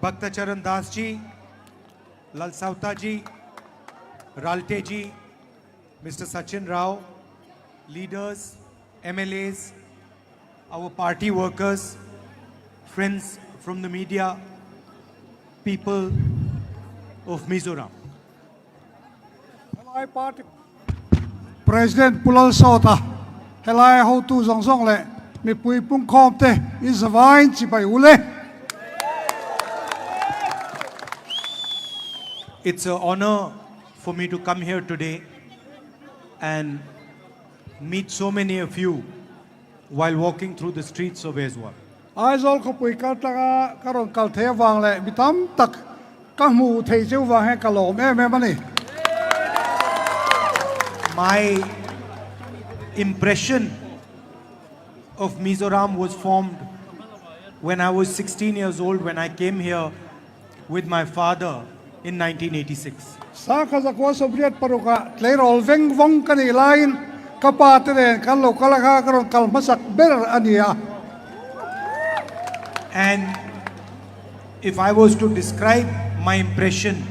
Bhakta Charan Das ji, Lal Sauta ji, Ralte ji, Mr. Sachin Rao, leaders, MLAs, our party workers, friends from the media, people of Mizoram. Helai party President Pulal Sota, helai how tu zong zong le, mi pui pung kom te, is a vine chi bai ule. It's an honor for me to come here today and meet so many of you while walking through the streets of Ezwa. Ai zol ko pui kal taka karon kal the wang le, bitam tak ka mu thei cheu wang he kalom me mani. My impression of Mizoram was formed when I was 16 years old, when I came here with my father in 1986. Sa ka zakwa sobriet paruka, tlei rol veng vong kani lain, kapate den kan lo kalaka karon kal masak ber ania. And if I was to describe my impression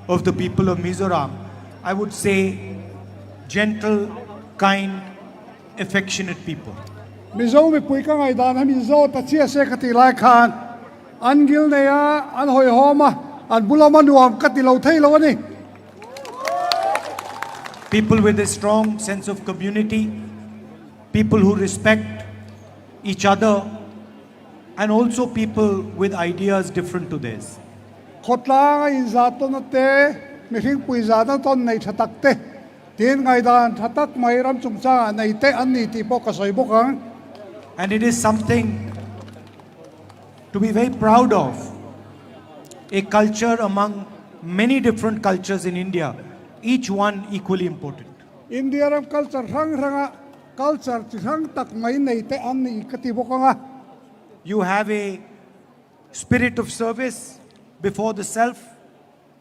of the people of Mizoram, I would say gentle, kind, affectionate people. Mizo mi pui ka ngai dan ha mizo ta chia se kati lai khan, an gil ne ya an hoi homa. People with a strong sense of community, people who respect each other, and also people with ideas different to theirs. And it is something to be very proud of. A culture among many different cultures in India, each one equally important. India ram culture culture tak mai nei te an ni kati bokanga. You have a spirit of service before the self,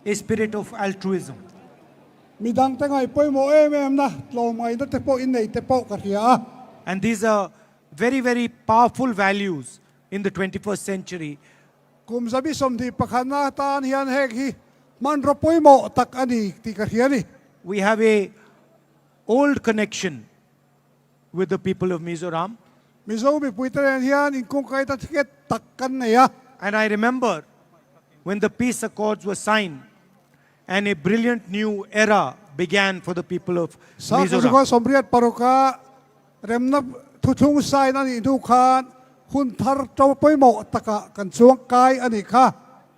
a spirit of altruism. Midang te ngai poi mo na lo mai na te po in nei te po ka. And these are very, very powerful values in the 21st century. Kum sabi somdi pakhana tan hian hek hi man ro poi mo tak ani ti ka hiani. We have a old connection with the people of Mizoram. Mizo mi puiteren hian in kung kai ta tiket tak kan ne ya. And I remember when the peace accords were signed and a brilliant new era began for the people of Mizoram. Sa ka sombriat paruka remna thuthung sai na ni du khan.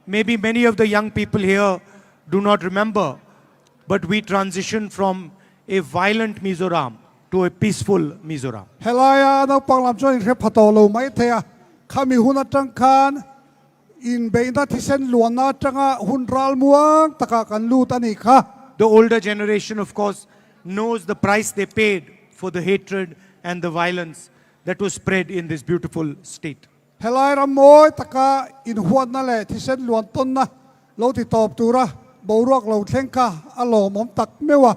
Maybe many of the young people here do not remember, but we transitioned from a violent Mizoram to a peaceful Mizoram. Helaya na panglam chon re phatolo mai thea khami huna tangkhan in beina thisen luana tanga hunral muang taka kan lut ani kha. The older generation, of course, knows the price they paid for the hatred and the violence that was spread in this beautiful state. Helai ramoy taka in huan na le thisen luan ton na lo ti top tura boruak lo thlengka alo mom tak mewa.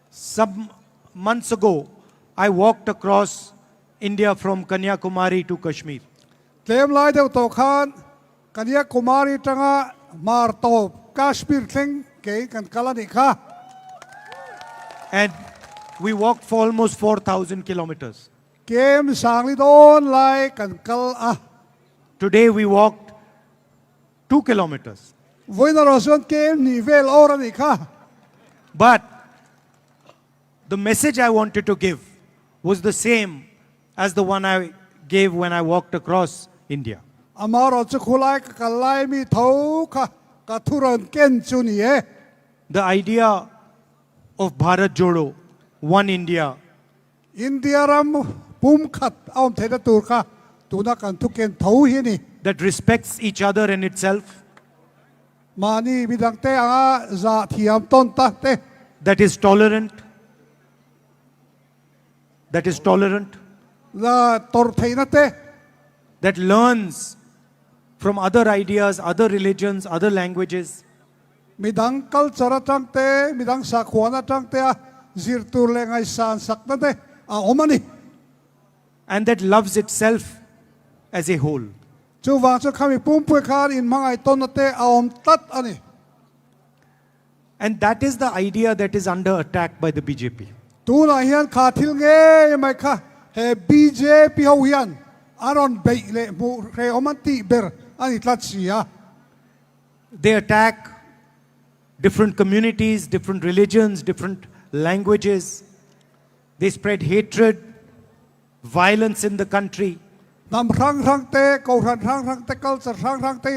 Some months ago, I walked across India from Kanyakumari to Kashmir. Tlem lai deu to khan Kanyakumari tanga mar to Kashmir thleng ke kan kalani kha. And we walked for almost 4,000 kilometers. Today we walked 2 kilometers. But the message I wanted to give was the same as the one I gave when I walked across India. The idea of Bharat Jodo, One India, that respects each other and itself, that is tolerant, that learns from other ideas, other religions, other languages. Midang culture tangte, midang sakwana tangte, zirtur lengai san saknate, omani. And that loves itself as a whole. chu wang chu khami pum pui khan in mangai ton na te aom tat ani And that is the idea that is under attack by the BJP. tu na hian kha thil nge mai kha he BJP ho hian aron bei le mu re omanti ber ani tlat sia They attack different communities, different religions, different languages. They spread hatred, violence in the country. nam rang rang te ko rang te culture rang te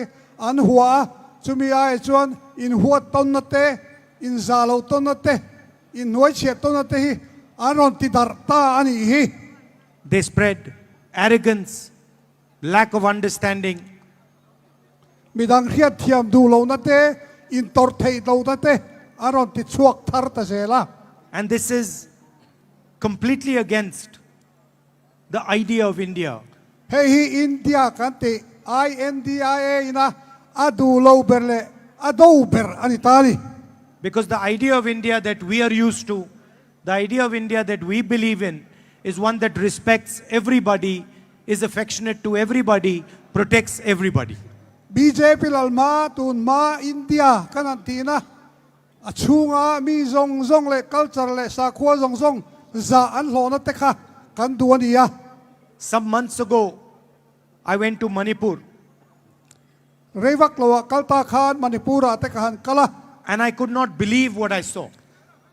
an hua chumi ai chuan in hua ton na te in zalo ton na te in noi che ton na te hi aron ti dar ta ani hi They spread arrogance, lack of understanding. midang hiat thiam du lo na te in tor thei lo na te aron ti chuak thar ta zela And this is completely against the idea of India. hei hi India kan te INDIA ina adu lo ber le ado ber ani tani Because the idea of India that we are used to, the idea of India that we believe in, is one that respects everybody, is affectionate to everybody, protects everybody. BJP lalma tun ma India kanantina achunga mi zong zong le culture le sakwa zong zong za an lo na te kha kan duania Some months ago, I went to Manipur rewak lo kalta khan manipura te khan kala and I could not believe what I saw.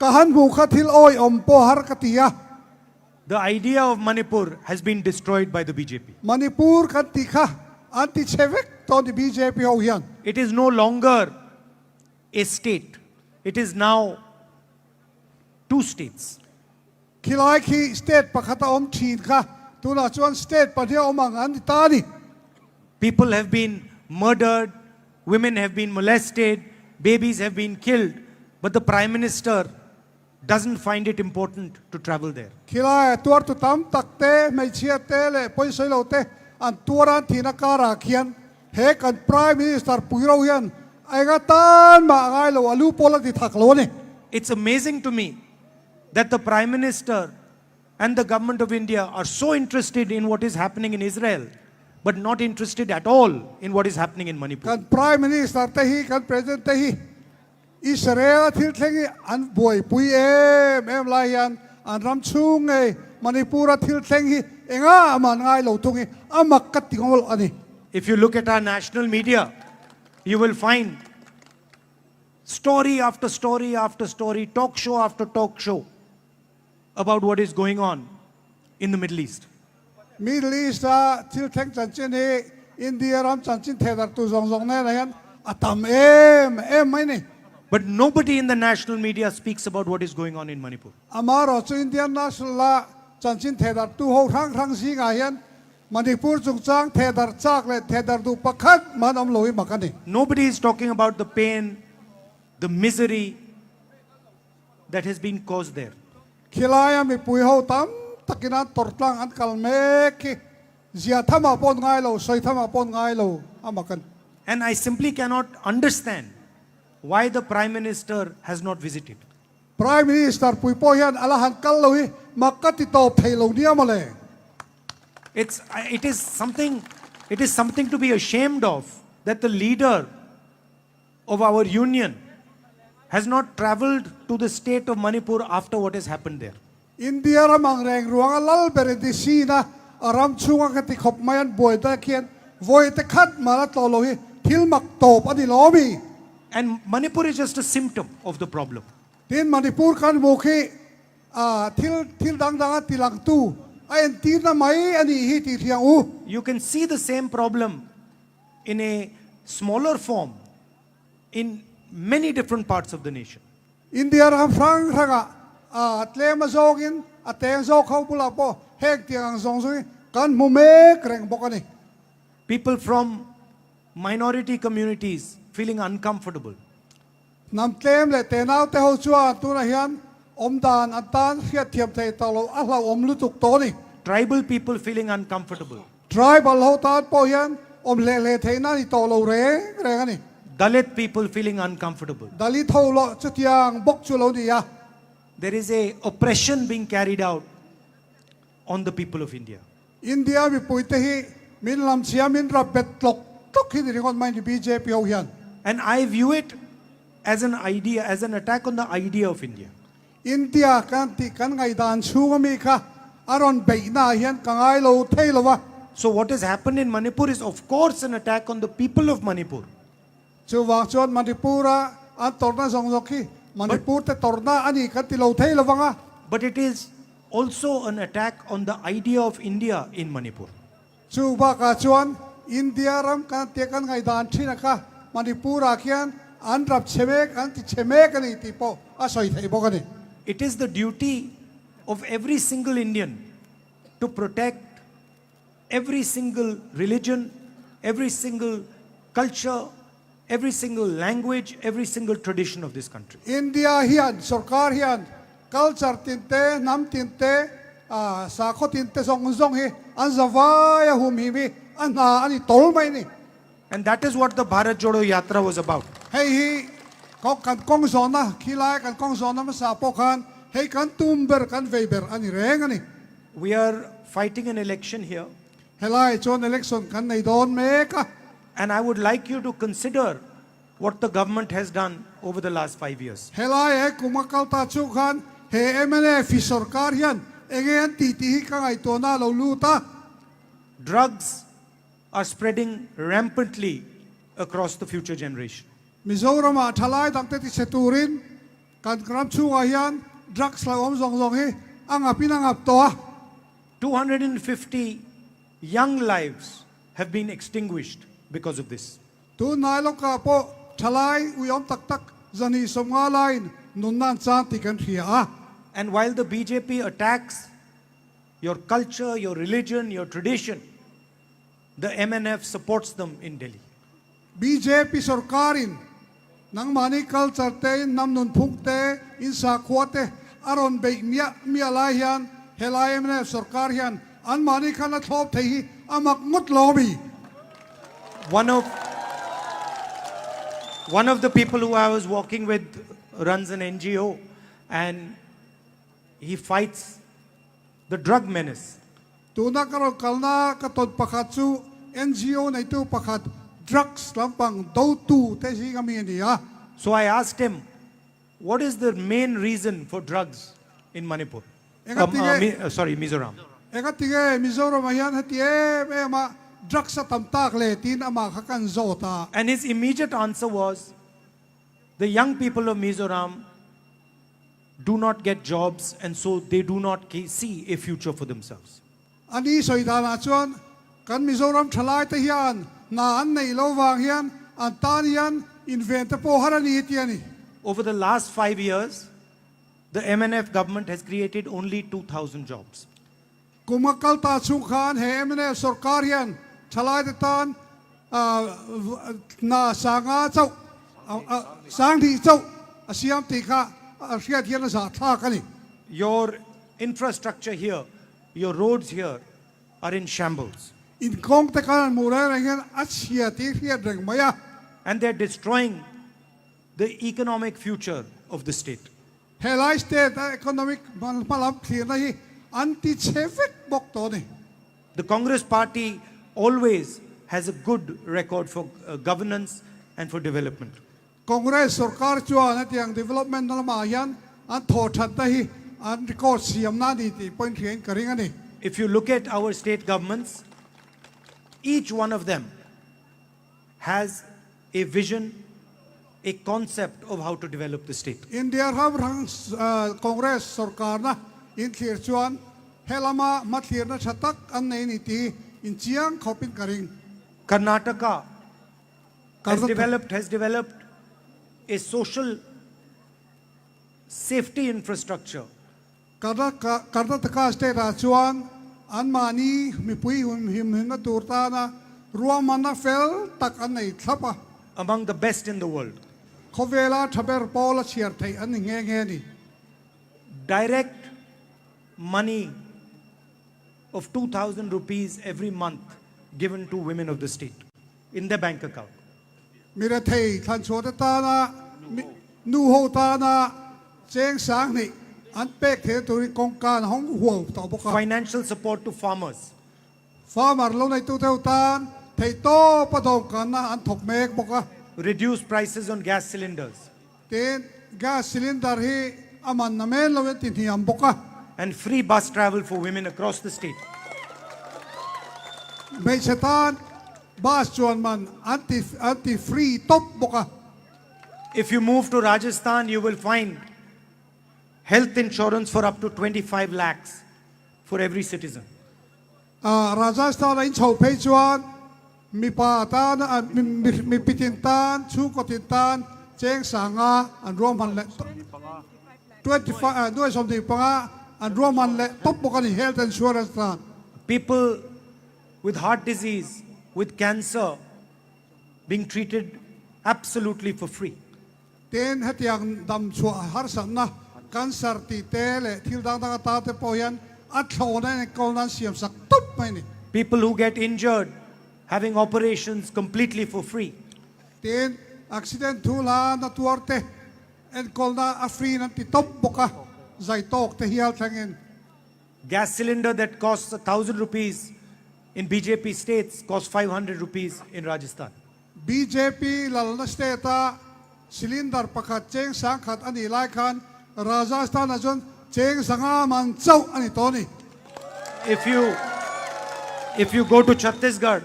kahan bu khathil oi ompo har katia The idea of Manipur has been destroyed by the BJP. Manipur kan ti kha anti chevek to di BJP ho hian It is no longer a state. It is now two states. khilai khi state pakhata om thin kha tuna chuan state pathia omang an tani People have been murdered, women have been molested, babies have been killed, but the Prime Minister doesn't find it important to travel there. khilai tuar tu tam takte mai chia te le poi soi lo te an tuaran thina kara khian he kan prime minister puiro hian aiga tan ma ngai lo alu pola ti thak lo ni It's amazing to me that the Prime Minister and the government of India are so interested in what is happening in Israel, but not interested at all in what is happening in Manipur. kan prime minister te hi kan president te hi Israel thil thengi an boi pui em lai hian an ram chung e manipura thil thengi enga man ngai lo tungi amak kat tingol ani If you look at our national media, you will find story after story after story, talk show after talk show about what is going on in the Middle East. Middle East thil theng chan chen hi India ram chan chin thedar tu zong zong ne hian atam em mai ni But nobody in the national media speaks about what is going on in Manipur. amaro chu Indian national la chan chin thedar tu ho rang si nga hian Manipur chung chang thedar chak le thedar du pakhat man om loi makani Nobody is talking about the pain, the misery that has been caused there. khilaya mi pui ho tam takina tortlang an kalme ki zia thama pon ngai lo soi thama pon ngai lo amakan And I simply cannot understand why the Prime Minister has not visited. prime minister pui po hian alahan kal lo hi makati to phei lo nia male It is something to be ashamed of that the leader of our union has not traveled to the state of Manipur after what has happened there. India ramang reng ruang lal beredi sina aram chunga ka ti khop mayan boy ta khian voi te khat mala to lo hi thil mak top ani lomi And Manipur is just a symptom of the problem. tin manipur kan mokhi thil dang dang tilang tu ayen tir na mai ani hi ti thiang u You can see the same problem in a smaller form in many different parts of the nation. India ram frang raga tlema zogin ateng zo khau pula po hek tiang zong zoi kan mu me kreng bokani People from minority communities feeling uncomfortable. nam tlem le tenau te ho chua tu na hian om dan atan hiat thiam thei to lo a hlau om lu tuk to ni Tribal people feeling uncomfortable. tribal ho tan po hian om le thei na ni to lo re ani Dalit people feeling uncomfortable. dali tho lo chutiang bok chu lo ni ya There is a oppression being carried out on the people of India. India mi pui te hi มินลำเชียมินรับเบ็ดตกตกที่นี่คนไม่ใน BJP เอาเฮียน And I view it as an idea, as an attack on the idea of India. อินเดียกันติกันไงดานชูก็มีค่ะอารอนเบยน่าเฮียนกังไงเราเทลวะ So what has happened in Manipur is of course an attack on the people of Manipur. ชูวางชวนมณิปุระอันตอร์น่าสงสกีมณิปุระแต่ตอร์น่าอันนี้กันติเราเทลวะงะ But it is also an attack on the idea of India in Manipur. ชูบากาชวนอินเดียรำกันเตียกันไงดานที่นะคะมณิปุระเขียนอันรับเชเมกอันติเชเมกันนี่ติโปอาศัยไทยบอกกันนี่ It is the duty of every single Indian to protect every single religion, every single culture, every single language, every single tradition of this country. อินเดียเฮียนสกาเฮียน culture ตินเตน้ำตินเตสาขตินเตทรงฮีอันสวายหุมฮีมีอันอันนี้โตไหมนี่ And that is what the Bharat Jodo Yatra was about. เฮ้ยเขากันกองสอนนะขี้ไล่กันกองสอนนะมาสาปกันเฮ้ยกันตุ้มเบอร์กันเวเบอร์อันนี้แรงอันนี้ We are fighting an election here, เฮ้ยไล่ชน election กันในโดนเมกะ and I would like you to consider what the government has done over the last 5 years. เฮ้ยไล่เฮ้ยกุมกัลตาชุกันเฮ้ยMNA ฟิสร์การเฮียนเองเอ็นตีที่กันไอตัวน่าเราลูตา Drugs are spreading rampantly across the future generation. มิโซรามาทลายตั้งแต่ที่เซตูรินการกระทำชั่วเฮียนดรักส์เราอมส่งฮีอังอับพินังอับตัว 250 young lives have been extinguished because of this. ตัวนายลงกาโปทลายอุยอมตักจันีสมงาลายนุนนันซานติกันเฮีย And while the BJP attacks your culture, your religion, your tradition, the MNF supports them in Delhi. BJP สรการินนังมานิคัลจัดเตนนำนุนพุกเตอินสาขวเตอารอนเบกมีอะไรเฮียนเฮลายMNF สรการเฮียนอันมานิคัลทบเทีอามักงดลอบบี One of the people who I was walking with runs an NGO, and he fights the drug menace. ตัวนักการกัลนากระตุนประคัดซู NGO ในตู้ประคัด drugs ลำปังดูตูเตชิกามีนี่อ่ะ So I asked him, what is the main reason for drugs in Manipur? Mizoram. เอกติเกมิโซรามายันฮัตเย่เมื่อมา drugs ตั้มตากเลตินอามาขักันโซตา And his immediate answer was, the young people of Mizoram do not get jobs, and so they do not see a future for themselves. อันนี้สวยดานาชวนกันมิโซรัมทลายตะเฮียนนาอันในโลวางเฮียนอันตาเฮียนอินเวนต์โปฮารานีเตียนี่ Over the last 5 years, the MNF government has created only 2,000 jobs. กุมกัลตาชุขานเฮมเนสรการเฮียนทลายตะตานนาสางาเจ้าสางที่เจ้าอาเซียมติกาอาเซียเทียนสาท่ากันนี่ Your infrastructure here, your roads here are in shambles. อินกงตะการมูเรอะไรเงี้ยอาเซียที่เทียนแรงไหมอะ And they're destroying the economic future of the state. เฮลไลสเตทอีโคโนมิกมันมาลับเทียนนี่อันติเชฟิกบอกตัวนี่ The Congress party always has a good record for governance and for development. คองเกรสสรการจัวนั่นอย่าง development นั่นมายันอันโทษทันได้อันก็เสียมนาดีที่เป็นเทียนกระริงอันนี้ If you look at our state governments, each one of them has a vision, a concept of how to develop the state. อินเดียครับทางคองเกรสสรการนะอินเทียจวนเฮลามามาเทียนนะชัตักอันนี้นี่ที่อินเจียงเขาเป็นกระริง Karnataka has developed a social safety infrastructure. การตัดกาสเตราจวนอันมานี้มีปุยหิมหินตัวตานะรวมมันนะเฟลตักอันไหนทับอ่ะ Among the best in the world. เขาเวลาทับเบอร์ปอลเชียร์ไทยอันนี้แง่นี่ Direct money of 2,000 rupees every month given to women of the state in their bank account. มีระเทยทันโชตตานะนูโฮตานะเจงสางนี่อันเป็กเทตัวกองการห้องห่วงต่อพวกเขา Financial support to farmers. farmer lo nei tu theo tan thei to pa dom kan na an thok mek boka reduce prices on gas cylinders, ten gas cylinder hi aman na men lo tin hiam boka and free bus travel for women across the state. mei setan bas chuan man anti free top boka If you move to Rajasthan, you will find health insurance for up to 25 lakhs for every citizen. Rajasthan in chau phei chuan mi pa tan mi pitin tan chu ko tin tan cheng sanga an rom han le 25 ด้วยสมดีปะอันรวมมันเลยtop boka ni health insurance tan People with heart disease, with cancer, being treated absolutely for free. ten hetiang dam chua har san na cancer ti te le thil dang dang ta te po yan at tho na ko nan siam sak top mai ni People who get injured, having operations completely for free. ten accident thu la na tuarte en kol na a free nan ti top boka zai tok te hial thangin Gas cylinder that costs 1,000 rupees in BJP states costs 500 rupees in Rajasthan. BJP lal na state a cylinder pakhat cheng sang khat ani lai khan Rajasthan ajon cheng sanga man chau ani to ni If you go to Chhattisgarh,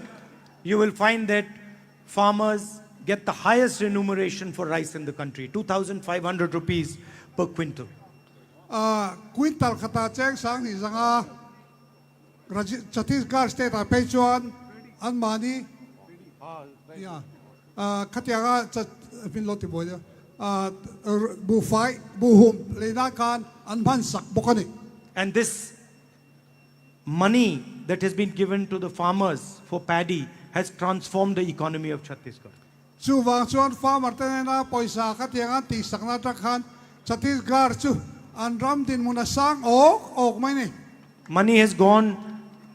you will find that farmers get the highest remuneration for rice in the country, 2,500 rupees per quintal. quintal khata cheng sang ni sanga Chhattisgarh state a pe chuan an mani ya khatianga pin loti boy bu fai bu hum leina kan an man sak bokani And this money that has been given to the farmers for paddy has transformed the economy of Chhattisgarh. chu wang chuan farmer te na poisa khatianga ti sakna ta khan Chhattisgarh chu an ram din muna sang ok mai ni Money has gone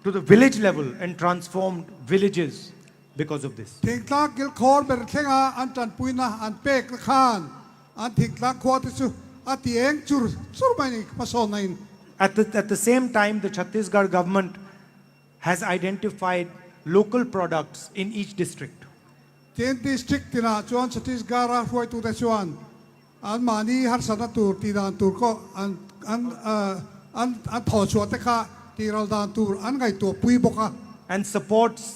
to the village level and transformed villages because of this. thing tla gil khor ber thenga an tan puina an pek khan an thing tla khwa te chu atieng chur mai ni paso nain At the same time, the Chhattisgarh government has identified local products in each district. ten district tina chuan Chhattisgarh a huai tu te chuan an mani har sana tur ti dan tur ko an tho chua te kha ti ral dan tur an ngai to pui boka And supports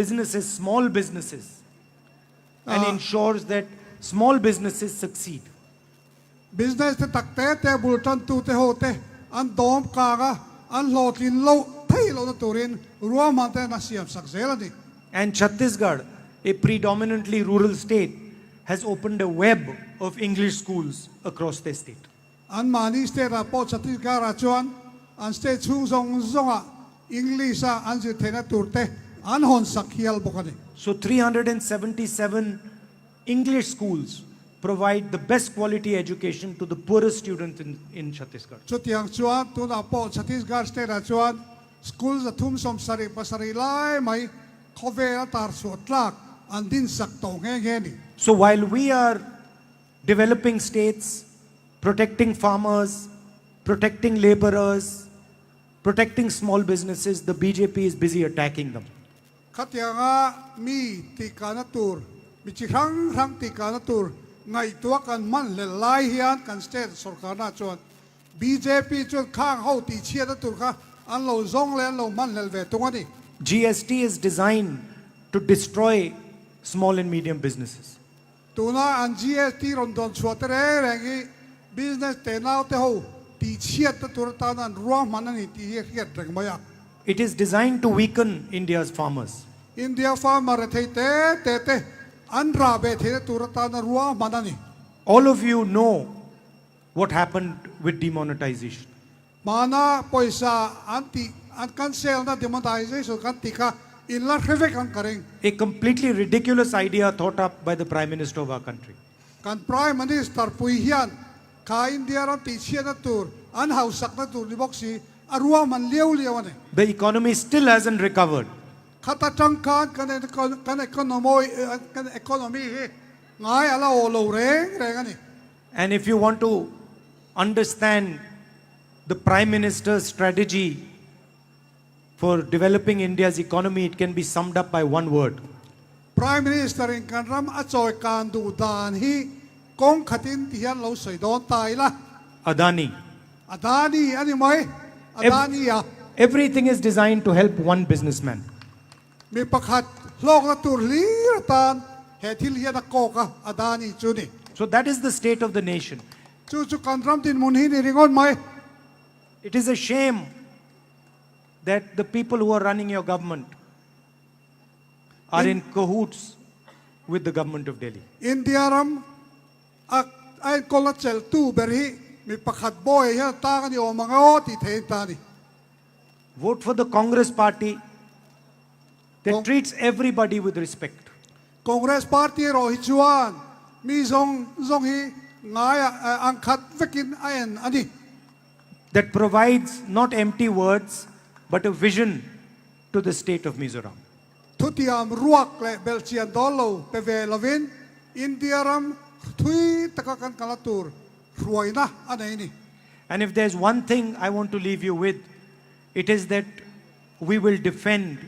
businesses, small businesses, and ensures that small businesses succeed. business te takte te bultan tu te ho te an dom ka ga an lotlin lo thei lo na turin ruam man te na siam sak zelani And Chhattisgarh, a predominantly rural state, has opened a web of English schools across the state. an mani state a po Chhattisgarh a chuan an state chung zonga English a an ji thena tur te an hon sak hial bokani So 377 English schools provide the best quality education to the poorest students in Chhattisgarh. chu tiang chuan tu na po Chhattisgarh state a chuan schools a thum som sari pasari lai mai khove a tar so tlak an din sak to nge ni So while we are developing states, protecting farmers, protecting laborers, protecting small businesses, the BJP is busy attacking them. khatianga mi ti kana tur mi chi rang ti kana tur ngai tua kan man le lai hian kan state sarkar na chuan BJP chuan khang ho ti chia da tur kha an lo zong le an lo man le ve tungani GST is designed to destroy small and medium businesses. tuna an GST ron don chuatere rangi business te nau te ho ti chia da tur ta nan ruam manani ti hiat reng maya It is designed to weaken India's farmers. India farmer te an ra be the tur ta na ruam manani All of you know what happened with demonetization. mana poisa anti an cancel na demonetization kan tika in la kheve kan kareng A completely ridiculous idea thought up by the Prime Minister of our country. kan prime minister pui hian ka India ran ti chia na tur an house sak na tur ni boxi arua man leu ane The economy still hasn't recovered. khata tang kan economy hi ngai ala o lo reng ani And if you want to understand the Prime Minister's strategy for developing India's economy, it can be summed up by one word: Prime Minister in Kanram Achoy Kandu Dan hi Kong Katin Tian Lo Soi Don Tai La Adani. Adani ani mai Adani ya Everything is designed to help one businessman. mi pakhat lok na tur li tan he thil hian a ko ka Adani chu ni So that is the state of the nation. chu Kanram tin mun hi ni ringon mai It is a shame that the people who are running your government are in cahoots with the government of Delhi. India ram ak ai kola chel tu berhi mi pakhat boy hian ta ni o manga o ti the ta ni Vote for the Congress party that treats everybody with respect. Congress Party ro hi chuan mi zong hi ngai ang khat vekin aen ani That provides not empty words but a vision to the state of Mizoram. thutiam ruak le belchian dolo pe ve lovin India ram thui takakan kalatur ruaina anai ni And if there's one thing I want to leave you with, it is that we will defend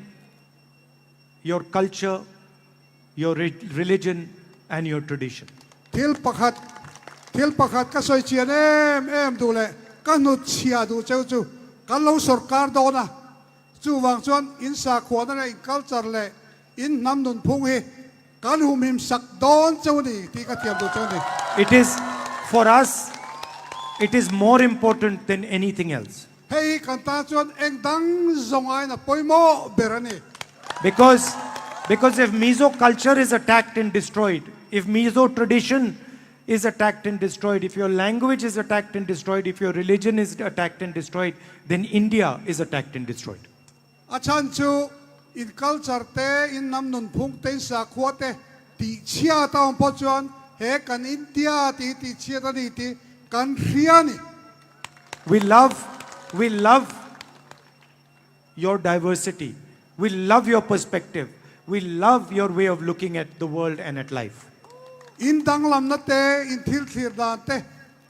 your culture, your religion, and your tradition. thil pakhat ka soi chian em du le ka nu chia du cheu chu kan lo sarkar do na chu wang chuan in sa khwa na in culture le in nam nun phung hi kan hum him sak don cheu ni ti ka tiam du cheu ni It is, for us, it is more important than anything else. hei kan ta chuan eng dang zongai na poimo berani Because if Mizo culture is attacked and destroyed, if Mizo tradition is attacked and destroyed, if your language is attacked and destroyed, if your religion is attacked and destroyed, then India is attacked and destroyed. achan chu in culture te in nam nun phung te sa khwa te ti chia ta po chuan he kan India ti chia ta ni ti kan riani We love your diversity. We love your perspective. We love your way of looking at the world and at life. in dang lam na te in thil thlir dan te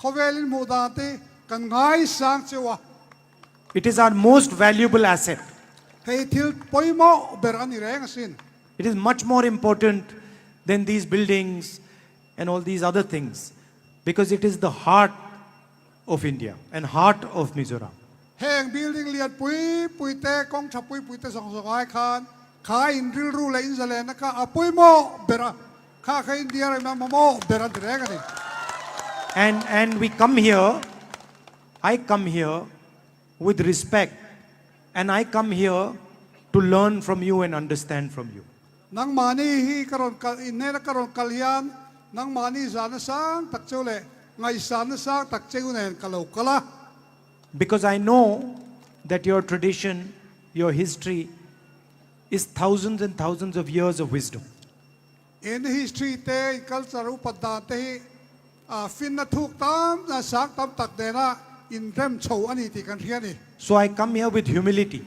khovelin mu dan te kan ngai sang chewa It is our most valuable asset. hei thil poimo berani reng sin It is much more important than these buildings and all these other things, because it is the heart of India and heart of Mizoram. heng building lian pui te kong tha pui te song song ai khan kha in ril ru le in zale na ka apui mo bera kha India re ma mo bera reng ani And we come here, I come here with respect, and I come here to learn from you and understand from you. nang mani hi karon kal in ne na karon kalyan nang mani zana sang tak cheu le ngai san na sang tak cheu nen kalau kala Because I know that your tradition, your history is thousands and thousands of years of wisdom. in history te culture upadda te fin na thuk tam na sak tam tak de na in rem chou ani ti kan hiani So I come here with humility.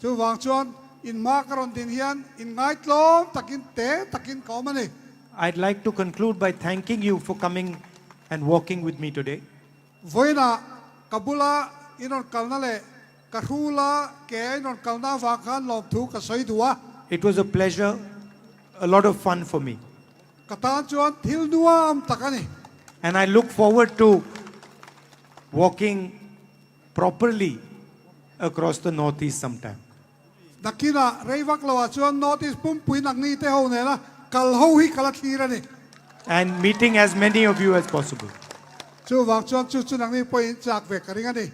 chu wang chuan in ma karon din hian in ngai tlom takin te takin ko mani I'd like to conclude by thanking you for coming and walking with me today. voina kabula inon kalna le kahula ke inon kalna wa khan lom thu ka soi duwa It was a pleasure, a lot of fun for me. katan chuan thil nuam takani And I look forward to walking properly across the Northeast sometime. nakina reiwak lawa chuan notice pum pui nak ni te ho ne la kal ho hi kalat tira ni And meeting as many of you as possible. chu wang chuan chu chu nak ni poin chak ve karinga ni